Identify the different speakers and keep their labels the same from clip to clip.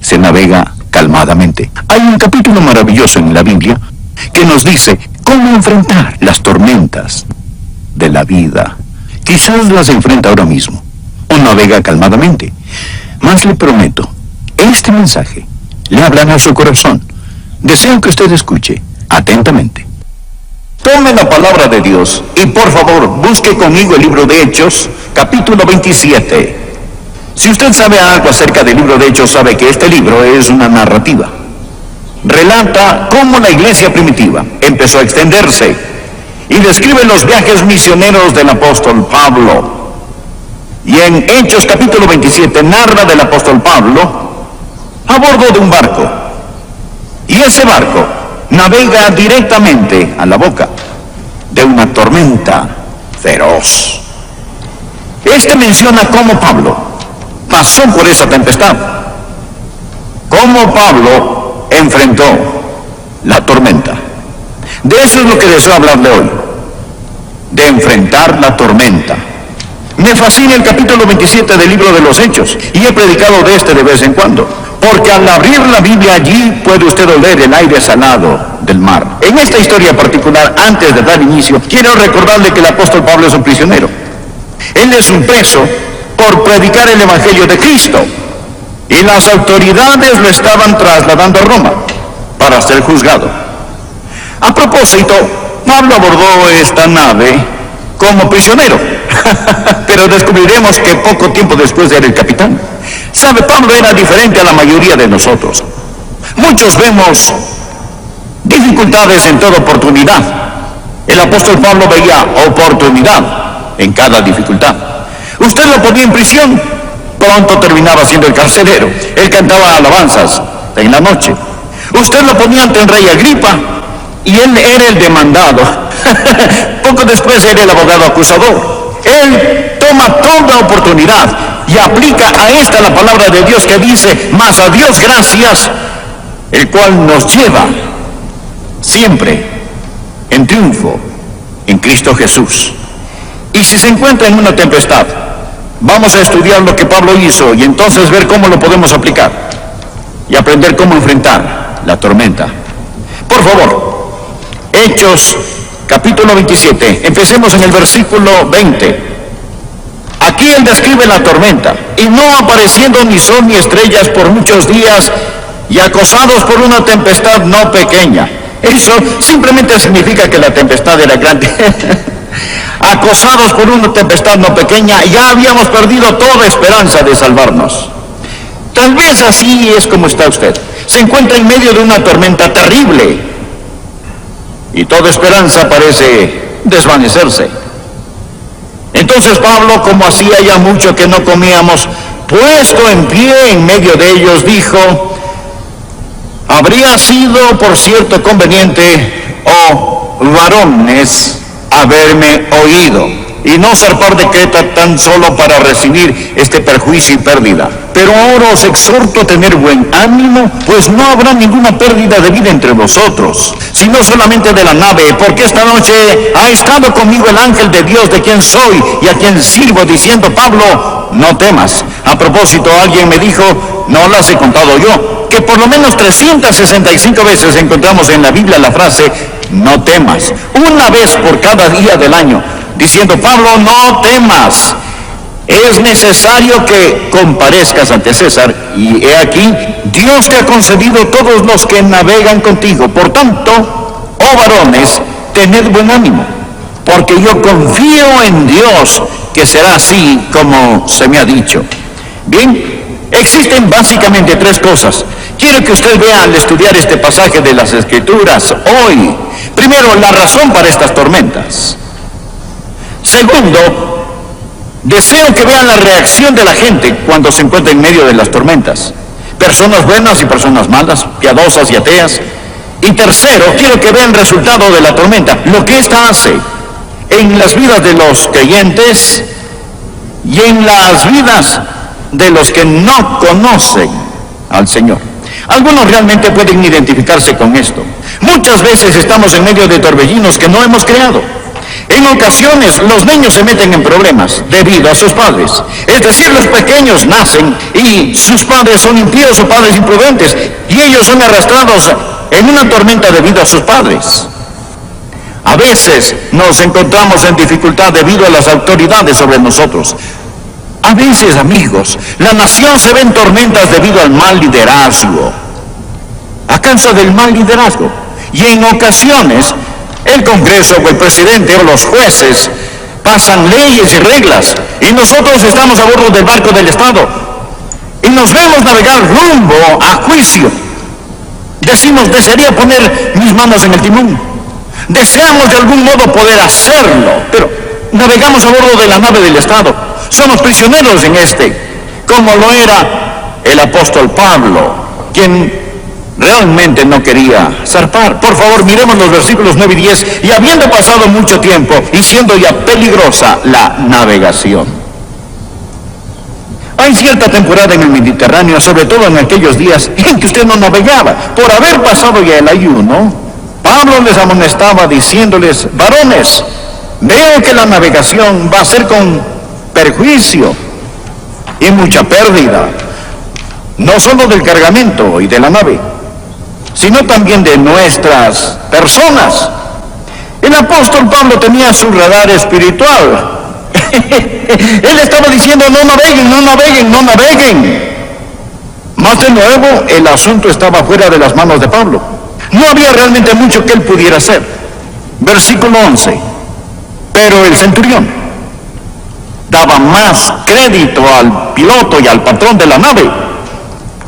Speaker 1: se navega calmadamente. Hay un capítulo maravilloso en la Biblia que nos dice cómo enfrentar las tormentas de la vida. Quizás las enfrenta ahora mismo o navega calmadamente. Mas le prometo, este mensaje le hablará a su corazón. Deseo que usted escuche atentamente. Tome la palabra de Dios y por favor busque conmigo el libro de Hechos, capítulo 27. Si usted sabe algo acerca del libro de Hechos, sabe que este libro es una narrativa. Relata cómo la iglesia primitiva empezó a extenderse y describe los viajes misioneros del apóstol Pablo. Y en Hechos capítulo 27 narra del apóstol Pablo a bordo de un barco. Y ese barco navega directamente a la boca de una tormenta feroz. Este menciona cómo Pablo pasó por esa tempestad, cómo Pablo enfrentó la tormenta. De eso es lo que deseo hablarle hoy, de enfrentar la tormenta. Me fascina el capítulo 27 del libro de los Hechos, y he predicado de este de vez en cuando, porque al abrir la Biblia allí puede usted oler el aire salado del mar. En esta historia particular, antes de dar inicio, quiero recordarle que el apóstol Pablo es un prisionero. Él es un preso por predicar el evangelio de Cristo, y las autoridades lo estaban trasladando a Roma para ser juzgado. A propósito, Pablo abordó esta nave como prisionero, pero descubriremos que poco tiempo después era el capitán. Sabe, Pablo era diferente a la mayoría de nosotros. Muchos vemos dificultades en toda oportunidad. El apóstol Pablo veía oportunidad en cada dificultad. Usted lo ponía en prisión, pronto terminaba siendo el carcelero. Él cantaba alabanzas en la noche. Usted lo ponía ante el rey Agripa y él era el demandado. Poco después era el abogado acusador. Él toma toda oportunidad y aplica a esta la palabra de Dios que dice: mas a Dios gracias, el cual nos lleva siempre en triunfo en Cristo Jesús. Y si se encuentra en una tempestad, vamos a estudiar lo que Pablo hizo y entonces ver cómo lo podemos aplicar y aprender cómo enfrentar la tormenta. Por favor, Hechos capítulo 27, empecemos en el versículo 20. Aquí él describe la tormenta: y no apareciendo ni sol ni estrellas por muchos días, y acosados por una tempestad no pequeña. Eso simplemente significa que la tempestad era grande. Acosados por una tempestad no pequeña, ya habíamos perdido toda esperanza de salvarnos. Tal vez así es como está usted. Se encuentra en medio de una tormenta terrible y toda esperanza parece desvanecerse. Entonces Pablo, como hacía ya mucho que no comíamos, puesto en pie en medio de ellos, dijo: habría sido por cierto conveniente, oh varones, haberme oído y no zarpar de Creta tan solo para recibir este perjuicio y pérdida. Pero ahora os exhorto a tener buen ánimo, pues no habrá ninguna pérdida de vida entre vosotros, sino solamente de la nave, porque esta noche ha estado conmigo el ángel de Dios, de quien soy y a quien sirvo, diciendo: Pablo, no temas. A propósito, alguien me dijo, no las he contado yo, que por lo menos 365 veces encontramos en la Biblia la frase no temas, una vez por cada día del año, diciendo: Pablo, no temas, es necesario que comparezcas ante César, y he aquí, Dios te ha concedido todos los que navegan contigo. Por tanto, oh varones, tened buen ánimo, porque yo confío en Dios que será así como se me ha dicho. Bien, existen básicamente tres cosas. Quiero que usted vea al estudiar este pasaje de las Escrituras hoy. Primero, la razón para estas tormentas. Segundo, deseo que vean la reacción de la gente cuando se encuentra en medio de las tormentas. Personas buenas y personas malas, piadosas y ateas. Y tercero, quiero que vean el resultado de la tormenta, lo que ésta hace en las vidas de los creyentes y en las vidas de los que no conocen al Señor. Algunos realmente pueden identificarse con esto. Muchas veces estamos en medio de torbellinos que no hemos creado. En ocasiones los niños se meten en problemas debido a sus padres. Es decir, los pequeños nacen y sus padres son impíos o padres imprudentes y ellos son arrastrados en una tormenta debido a sus padres. A veces nos encontramos en dificultad debido a las autoridades sobre nosotros. A veces, amigos, la nación se ve en tormentas debido al mal liderazgo, a causa del mal liderazgo. Y en ocasiones, el Congreso o el presidente o los jueces pasan leyes y reglas, y nosotros estamos a bordo del barco del Estado, y nos vemos navegar rumbo a juicio. Decimos, desearía poner mis manos en el timón. Deseamos de algún modo poder hacerlo, pero navegamos a bordo de la nave del Estado. Somos prisioneros en como lo era el apóstol Pablo, quien realmente no quería zarpar. Por favor, miremos los versículos 9 y 10. Y habiendo pasado mucho tiempo y siendo ya peligrosa la navegación. Hay cierta temporada en el Mediterráneo, sobre todo en aquellos días en que usted no navegaba. Por haber pasado ya el ayuno, Pablo les amonestaba diciéndoles, varones, veo que la navegación va a ser con perjuicio y mucha pérdida, no solo del cargamento y de la nave, sino también de nuestras personas. El apóstol Pablo tenía su radar espiritual. Él estaba diciendo, no naveguen, no naveguen, no naveguen. Más de nuevo, el asunto estaba fuera de las manos de Pablo. No había realmente mucho que él pudiera hacer. Versículo 11. Pero el centurión daba más crédito al piloto y al patrón de la nave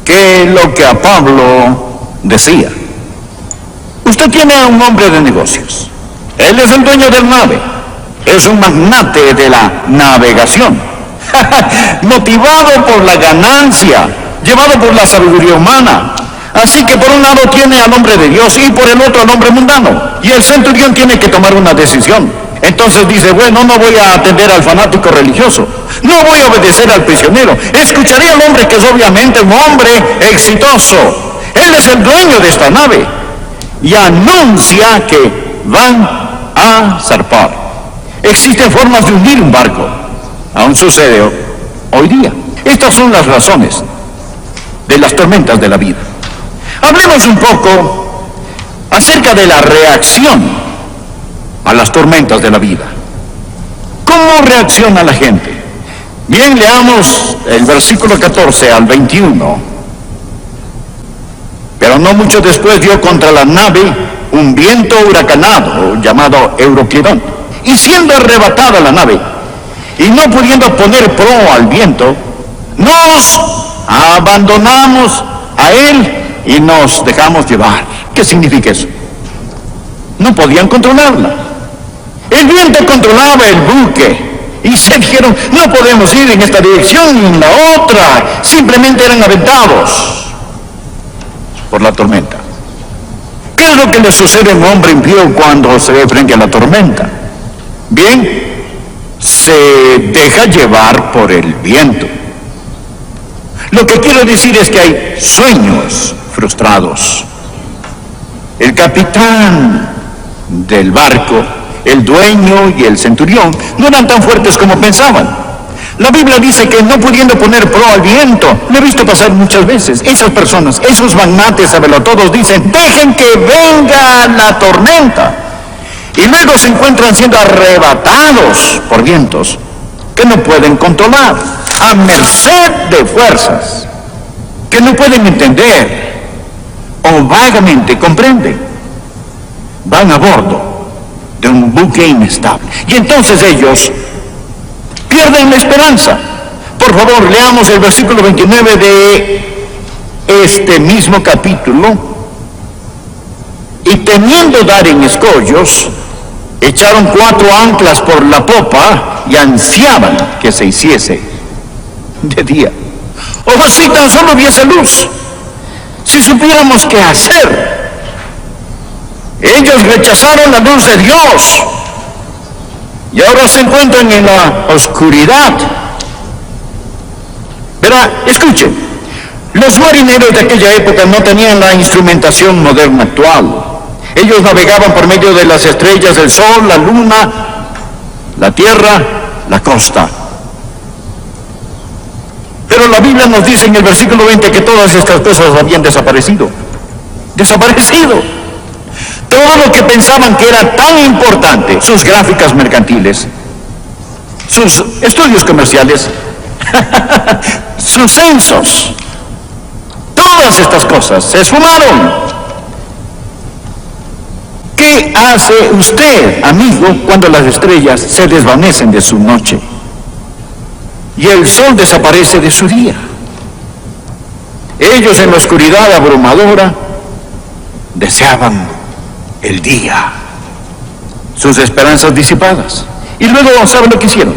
Speaker 1: que lo que a Pablo decía. Usted tiene a un hombre de negocios. Él es el dueño del nave. Es un magnate de la navegación. Motivado por la ganancia, llevado por la sabiduría humana. Así que por un lado tiene al hombre de Dios y por el otro al hombre mundano. Y el centurión tiene que tomar una decisión. Entonces dice, bueno, no voy a atender al fanático religioso. No voy a obedecer al prisionero. Escucharé al hombre que es obviamente un hombre exitoso. Él es el dueño de esta nave. Y anuncia que van a zarpar. Existen formas de hundir un barco. Aún sucede hoy día. Estas son las razones de las tormentas de la vida. Hablemos un poco acerca de la reacción a las tormentas de la vida. ¿Cómo reacciona la gente? Bien, leamos el versículo 14 al 21. Pero no mucho después dio contra la nave un viento huracanado llamado Euroclidón, y siendo arrebatada la nave, y no pudiendo poner proa al viento, nos abandonamos a él y nos dejamos llevar. ¿Qué significa eso? No podían controlarla. El viento controlaba el buque y se dijeron, no podemos ir en esta dirección ni en la otra. Simplemente eran aventados por la tormenta. ¿Qué es lo que le sucede a un hombre impío cuando se ve frente a la tormenta? Bien, se deja llevar por el viento. Lo que quiero decir es que hay sueños frustrados. El capitán del barco, el dueño y el centurión no eran tan fuertes como pensaban. La Biblia dice que no pudiendo poner proa al viento, lo he visto pasar muchas veces. Esas personas, esos magnates sabelotodos dicen, dejen que venga la tormenta. Y luego se encuentran siendo arrebatados por vientos que no pueden controlar, a merced de fuerzas que no pueden entender o vagamente comprenden. Van a bordo de un buque inestable. Y entonces ellos pierden la esperanza. Por favor, leamos el versículo 29 de este mismo capítulo. Y temiendo dar en escollos, echaron 4 anclas por la popa y ansiaban que se hiciese de día. Oh, si tan solo hubiese luz, si supiéramos qué hacer. Ellos rechazaron la luz de Dios y ahora se encuentran en la oscuridad. Verá, escuchen, los marineros de aquella época no tenían la instrumentación moderna actual. Ellos navegaban por medio de las estrellas, del sol, la luna, la tierra, la costa. Pero la Biblia nos dice en el versículo 20 que todas estas cosas habían desaparecido. Desaparecido. Todo lo que pensaban que era tan importante, sus gráficas mercantiles, sus estudios comerciales, sus censos, todas estas cosas se esfumaron. ¿Qué hace usted, amigo, cuando las estrellas se desvanecen de su noche y el sol desaparece de su día? Ellos en la oscuridad abrumadora deseaban el día, sus esperanzas disipadas. Y luego, ¿saben lo que hicieron?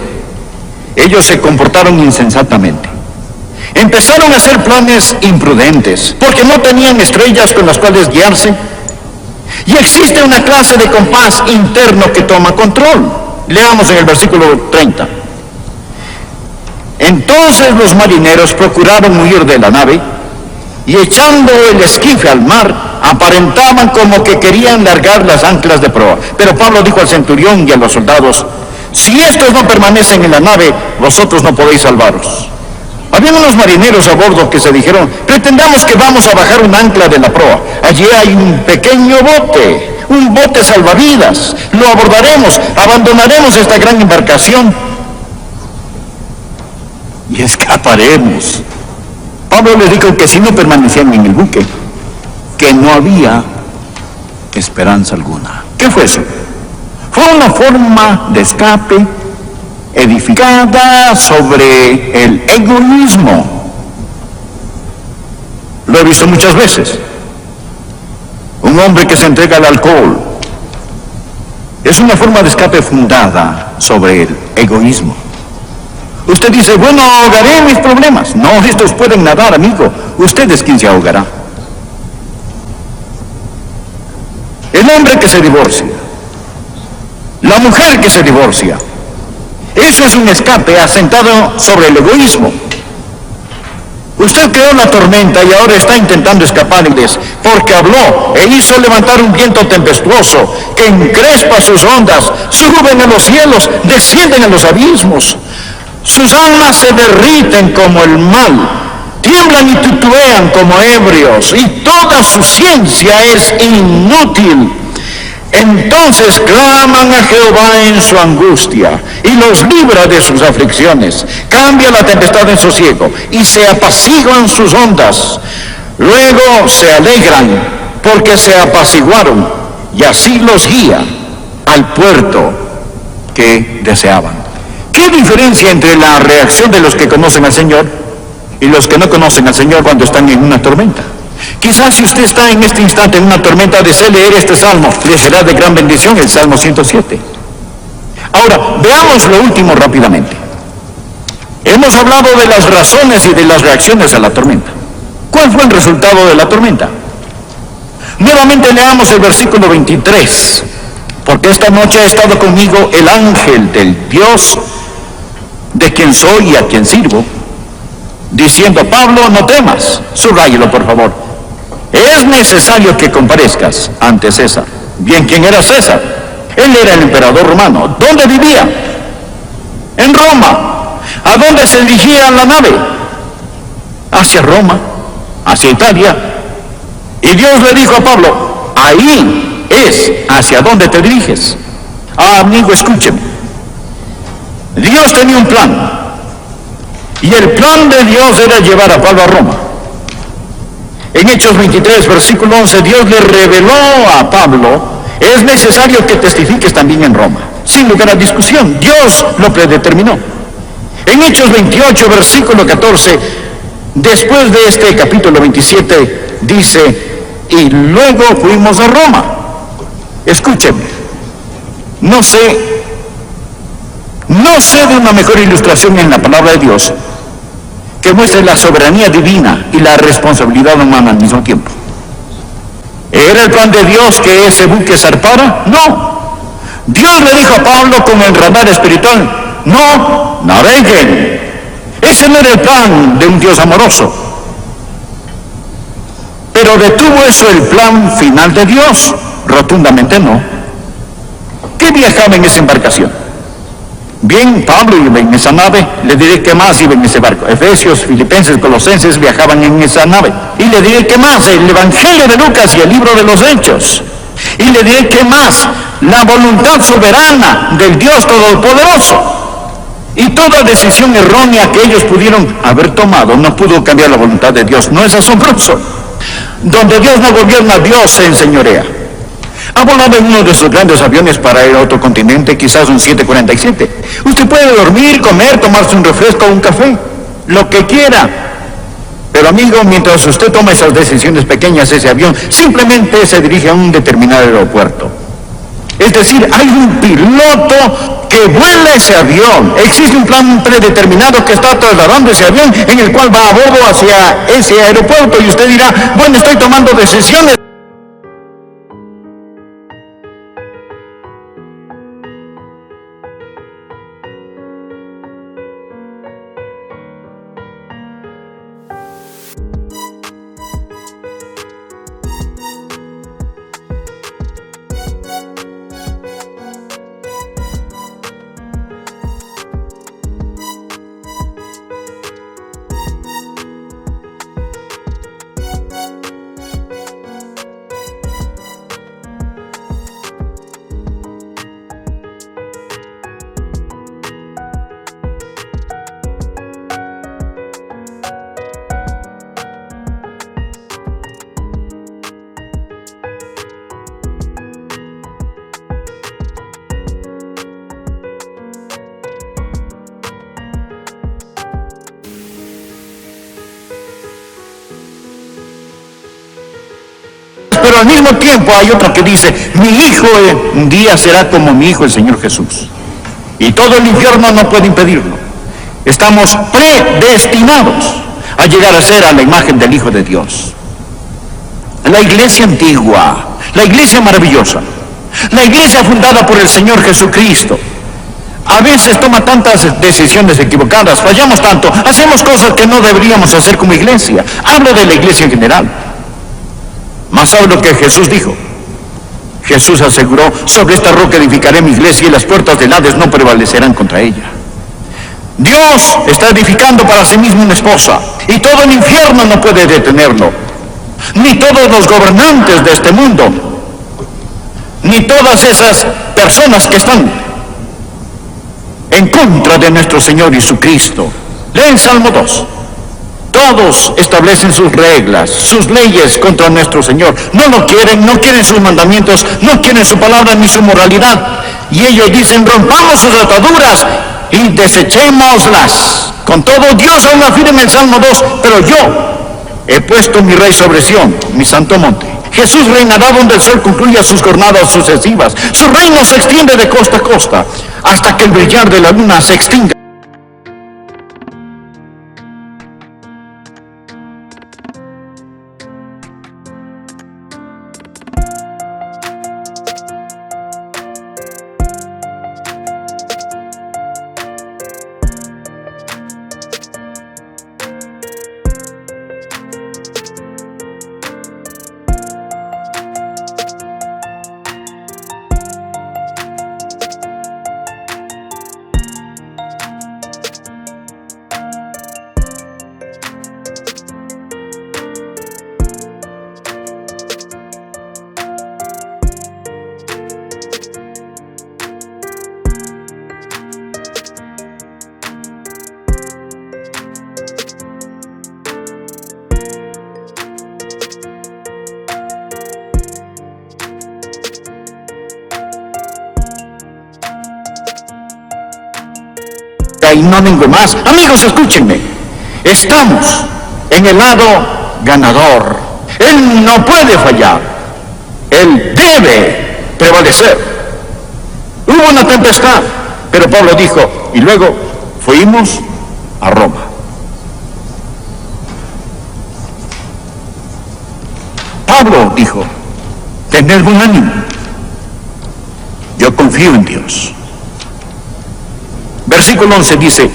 Speaker 1: Ellos se comportaron insensatamente. Empezaron a hacer planes imprudentes, porque no tenían estrellas con las cuales guiarse. Y existe una clase de compás interno que toma control. Leamos en el versículo 30. Entonces los marineros procuraron huir de la nave, y echando el esquife al mar, aparentaban como que querían largar las anclas de proa. Pero Pablo dijo al centurión y a los soldados: si estos no permanecen en la nave, vosotros no podéis salvaros. Habían unos marineros a bordo que se dijeron: pretendamos que vamos a bajar un ancla de la proa. Allí hay un pequeño bote, un bote salvavidas. Lo abordaremos, abandonaremos esta gran embarcación y escaparemos. Pablo les dijo que si no permanecían en el buque, que no había esperanza alguna. ¿Qué fue eso? Fue una forma de escape edificada sobre el egoísmo. Lo he visto muchas veces. Un hombre que se entrega al alcohol es una forma de escape fundada sobre el egoísmo. Usted dice: bueno, ahogaré mis problemas. No, estos pueden nadar, amigo. Usted es quien se ahogará. El hombre que se divorcia, la mujer que se divorcia, eso es un escape asentado sobre el egoísmo. Usted creó la tormenta y ahora está intentando escaparles porque habló e hizo levantar un viento tempestuoso que encrespa sus ondas, suben a los cielos, descienden a los abismos. Sus almas se derriten como el mal, tiemblan y titubean como ebrios, y toda su ciencia es inútil. Entonces claman a Jehová en su angustia, y los libra de sus aflicciones. Cambia la tempestad en sosiego, y se apaciguan sus ondas. Luego se alegran, porque se apaciguaron, y así los guía al puerto que deseaban. ¿Qué diferencia entre la reacción de los que conocen al Señor y los que no conocen al Señor cuando están en una tormenta? Quizás si usted está en este instante en una tormenta, desee leer este salmo, le será de gran bendición, el Salmo 107. Ahora, veamos lo último rápidamente. Hemos hablado de las razones y de las reacciones a la tormenta. ¿Cuál fue el resultado de la tormenta? Nuevamente leamos el versículo 23. Porque esta noche ha estado conmigo el ángel del Dios de quien soy y a quien sirvo, diciendo: Pablo, no temas. Subráyelo, por favor. Es necesario que comparezcas ante César. Bien, ¿quién era César? Él era el emperador romano. ¿Dónde vivía? En Roma. ¿A dónde se dirigía la nave? Hacia Roma, hacia Italia. Y Dios le dijo a Pablo: ahí es hacia donde te diriges. Ah, amigo, escúcheme. Dios tenía un plan, y el plan de Dios era llevar a Pablo a Roma. En Hechos 23, versículo 11, Dios le reveló a Pablo: es necesario que testifiques también en Roma. Sin lugar a discusión, Dios lo predeterminó. En Hechos 28, versículo 14, después de este capítulo 27, dice: y luego fuimos a Roma. Escúcheme, no sé de una mejor ilustración en la palabra de Dios que muestre la soberanía divina y la responsabilidad humana al mismo tiempo. ¿Era el plan de Dios que ese buque zarpara? No. Dios le dijo a Pablo con el radar espiritual: no, naveguen. Ese no era el plan de un Dios amoroso. Pero detuvo eso el plan final de Dios. Rotundamente no. ¿Qué viajaba en esa embarcación? Bien, Pablo iba en esa nave. Le diré qué más iba en ese barco. Efesios, Filipenses, Colosenses viajaban en esa nave. Y le diré qué más, el Evangelio de Lucas y el libro de los Hechos. Y le diré qué más, la voluntad soberana del Dios Todopoderoso. Y toda decisión errónea que ellos pudieron haber tomado no pudo cambiar la voluntad de Dios. ¿No es asombroso? Donde Dios no gobierna, Dios se enseñorea. Ha volado en uno de sus grandes aviones para ir a otro continente, quizás un 747. Usted puede dormir, comer, tomarse un refresco o un café, lo que quiera. Pero amigo, mientras usted toma esas decisiones pequeñas, ese avión simplemente se dirige a un determinado aeropuerto. Es decir, hay un piloto que vuela ese avión. Existe un plan predeterminado que está trasladando ese avión, en el cual va a bordo hacia ese aeropuerto. Y usted dirá, bueno, estoy tomando decisiones. Pero al mismo tiempo hay otro que dice, mi hijo un día será como mi hijo el Señor Jesús. Y todo el infierno no puede impedirlo. Estamos predestinados a llegar a ser a la imagen del Hijo de Dios. La iglesia antigua, la iglesia maravillosa, la iglesia fundada por el Señor Jesucristo, a veces toma tantas decisiones equivocadas, fallamos tanto, hacemos cosas que no deberíamos hacer como iglesia. Hablo de la iglesia en general. Mas ¿sabe lo que Jesús dijo? Jesús aseguró, sobre esta roca edificaré mi iglesia y las puertas del Hades no prevalecerán contra ella. Dios está edificando para sí mismo una esposa, y todo el infierno no puede detenerlo, ni todos los gobernantes de este mundo, ni todas esas personas que están en contra de nuestro Señor Jesucristo. Leen Salmo 2. Todos establecen sus reglas, sus leyes contra nuestro Señor. No lo quieren, no quieren sus mandamientos, no quieren su palabra ni su moralidad. Y ellos dicen, rompamos sus ataduras y desechémoslas. Con todo, Dios aún afirma en Salmo 2, pero yo he puesto mi rey sobre Sión, mi santo monte. Jesús reinará donde el sol concluya sus jornadas sucesivas. Su reino se extiende de costa a costa, hasta que el brillar de la luna se extinga. Y no vengo más. Amigos, escúchenme. Estamos en el lado ganador. Él no puede fallar. Él debe prevalecer. Hubo una tempestad, pero Pablo dijo, y luego fuimos a Roma. Pablo dijo, tened buen ánimo. Yo confío en Dios. Versículo 11 dice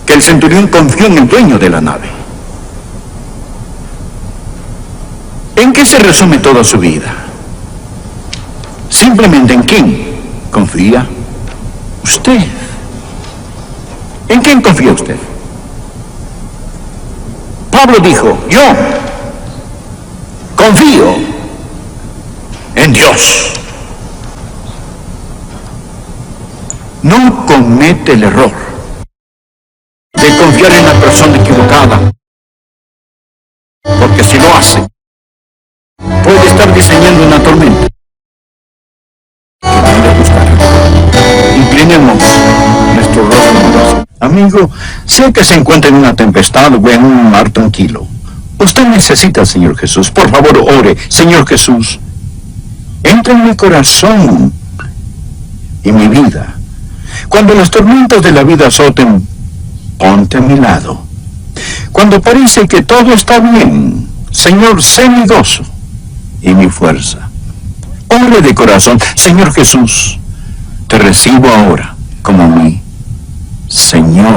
Speaker 1: que el centurión confió en el dueño de la nave. ¿En qué se resume toda su vida? Simplemente, ¿en quién confía usted? ¿En quién confía usted? Pablo dijo, yo confío en Dios. No comete el error de confiar en la persona equivocada, porque si lo hace, puede estar diseñando una tormenta. Inclinemos nuestro rostro en oración. Amigo, sé que se encuentra en una tempestad o en un mar tranquilo. Usted necesita al Señor Jesús. Por favor, ore. Señor Jesús, entra en mi corazón y mi vida. Cuando las tormentas de la vida azoten, ponte a mi lado. Cuando parece que todo está bien, Señor, sé mi gozo y mi fuerza. Ore de corazón. Señor Jesús, te recibo ahora como mi Señor.